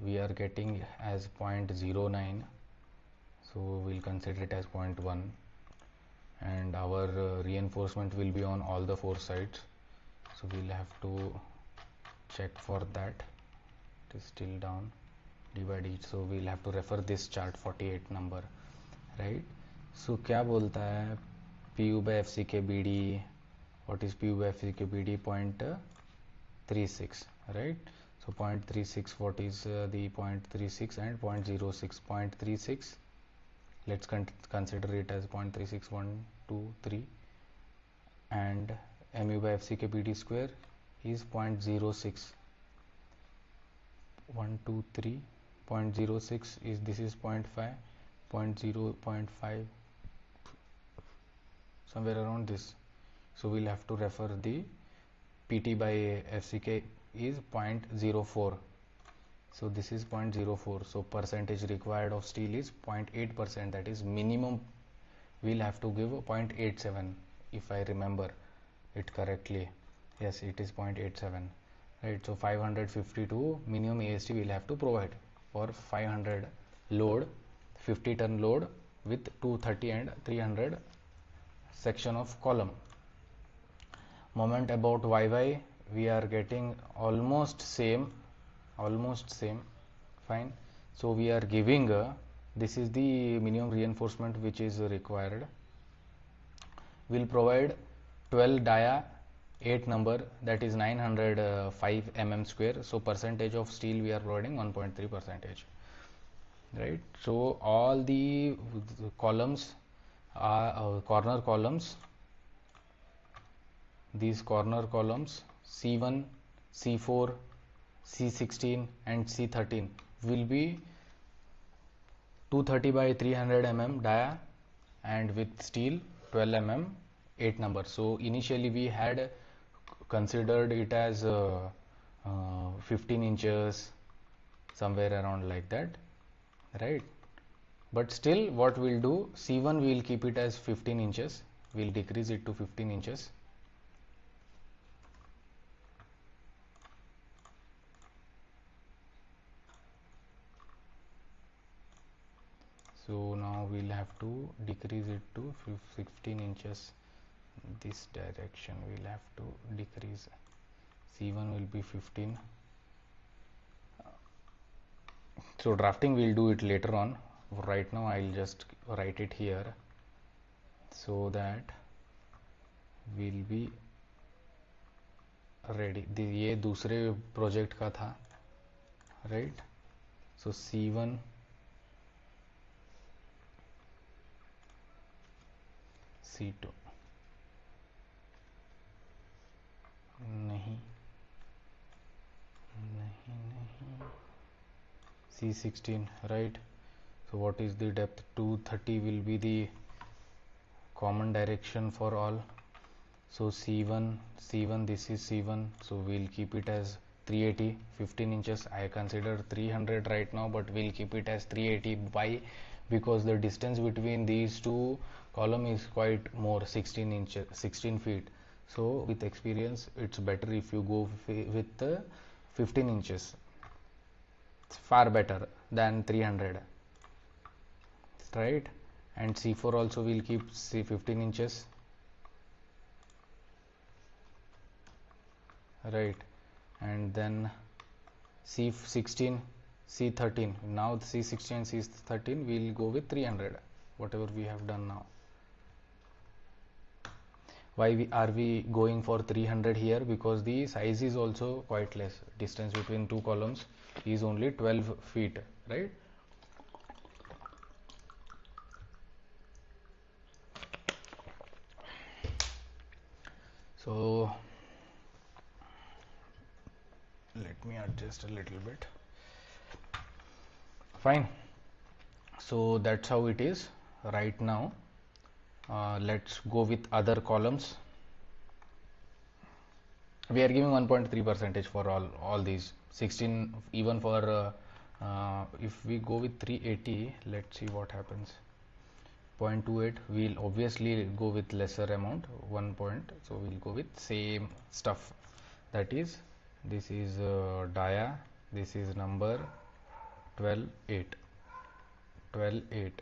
we are getting as 0.09, so we'll consider it as 0.1, and our reinforcement will be on all the four sides, so we'll have to check for that. It is still down, divide each, so we'll have to refer this chart 48 number, right? So क्या बोलता है PU by FCK BD, what is PU by FCK BD? 0.36, right? So 0.36, what is the 0.36 and 0.06? 0.36, let's consider it as 0.36, 1, 2, 3, and mu by FCK BD square is 0.06, 1, 2, 3, 0.06 is, this is 0.5, 0.5, somewhere around this. So we'll have to refer the PT by FCK is 0.04, so this is 0.04, so percentage required of steel is 0.8%, that is minimum we'll have to give 0.87, if I remember it correctly. Yes, it is 0.87, right? So 552 minimum AST we'll have to provide for 500 load, 50 ton load with 230 and 300 section of column. Moment about YY, we are getting almost same, fine. So we are giving this is the minimum reinforcement which is required. We'll provide 12 dia 8 number, that is 905 mm square, so percentage of steel we are providing 1.3 percentage, right? So all the columns are corner columns, these corner columns C1, C4, C16 and C13 will be 230 by 300 mm dia and with steel 12 mm 8 number. So initially we had considered it as 15 inches, somewhere around like that, right? But still what we'll do, C1 we'll keep it as 15 inches, we'll decrease it to 15 inches. So now we'll have to decrease it to 16 inches, this direction we'll have to decrease. C1 will be 15. So drafting we'll do it later on, right now I'll just write it here so that we'll be ready. ये दूसरे project का था, right? So C1 C2 नहीं C16, right? So what is the depth? 230 will be the common direction for all. So C1, this is C1, so we'll keep it as 380, 15 inches. I consider 300 right now, but we'll keep it as 380. Why? Because the distance between these two column is quite more, 16 inches, 16 feet. So with experience it's better if you go with 15 inches. It's far better than 300, right? And C4 also will keep 15 inches, right? And then C16, C13, now C16 and C13 will go with 300, whatever we have done now. Why are we going for 300 here? Because the size is also quite less, distance between two columns is only 12 feet, right? So let me adjust a little bit. Fine, so that's how it is right now. Let's go with other columns. We are giving 1.3 percentage for all these 16, even for if we go with 380, let's see what happens. 0.28, we'll obviously go with lesser amount, 1 point, so we'll go with same stuff, that is, this is dia, this is number, 12 8 12 8